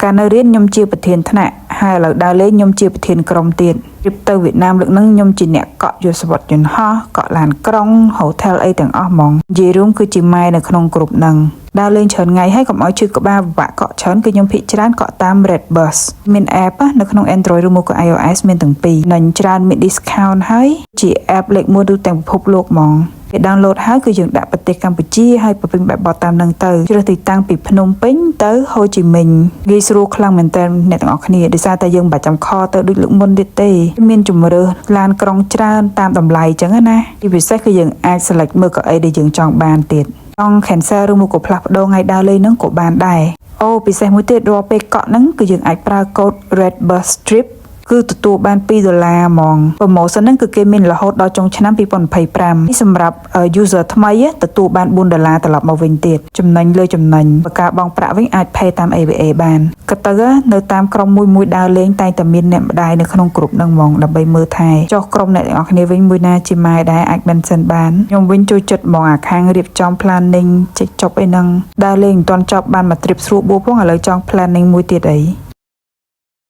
ការនៅរៀនខ្ញុំជាប្រធានថ្នាក់ហើយឥឡូវដើរលេងខ្ញុំជាប្រធានក្រុមទៀតរៀបទៅវៀតណាមលើកហ្នឹងខ្ញុំជាអ្នកកក់យុទ្ធសវត្ថយន្តហោះកក់ឡានក្រុងហូថែលអីទាំងអស់ហ្មងនិយាយរួមគឺជាម៉ែនៅក្នុងក្រុមហ្នឹងដើរលេងច្រើនថ្ងៃហើយកុំឲ្យឈឺក្បាលពិបាកកក់ច្រើនគឺខ្ញុំភិកច្រើនកក់តាម Red Bus មាន app នៅក្នុង Android ឬមកក៏ iOS មានទាំងពីរនិងច្រើនមាន discount ហើយជា app លេខ1ទូទាំងពិភពលោកហ្មងគេ download ហើយគឺយើងដាក់ប្រទេសកម្ពុជាហើយពពេញបែបបទតាមនឹងទៅជ្រើសទីតាំងពីភ្នំពេញទៅហូជីមិញងាយស្រួលខ្លាំងមែនតើអ្នកទាំងអស់គ្នាដោយសារតែយើងមិនបាច់ចាំខទៅដូចលើកមុនទៀតទេមានជំរើសឡានក្រុងច្រើនតាមតម្លៃអញ្ចឹងណាទីពិសេសគឺយើងអាច select មើលកៅអីដែលយើងចង់បានទៀតចង់ cancel ឬមកក៏ផ្លាស់ប្ដូរថ្ងៃដើរលេងហ្នឹងក៏បានដែរអូពិសេសមួយទៀតរាល់ពេលកក់ហ្នឹងគឺយើងអាចប្រើកូដ Red Bus Trip គឺទទួលបាន$2ហ្មង promotion ហ្នឹងគឺគេមានរហូតដល់ចុងឆ្នាំ2025នេះសម្រាប់ user ថ្មីទទួលបាន$4ត្រឡប់មកវិញទៀតចំណេញលើចំណេញបើការបង់ប្រាក់វិញអាច pay តាម AVA បានក៏ទៅនៅតាមក្រុមមួយដើរលេងតែងតែមានអ្នកម្ដាយនៅក្នុងក្រុមហ្នឹងហ្មងដើម្បីមើលថែចុះក្រុមអ្នកទាំងអស់គ្នាវិញមួយណាជាម៉ែដែរអាច mention បានខ្ញុំវិញចូលចិត្តហ្មងអាខាងរៀបចំ planning ចេះចប់អីហ្នឹងដើរលេងមិនទាន់ចប់បានមក trip ស្រួលបួលផងឥឡូវចង់ planning មួយទៀតអី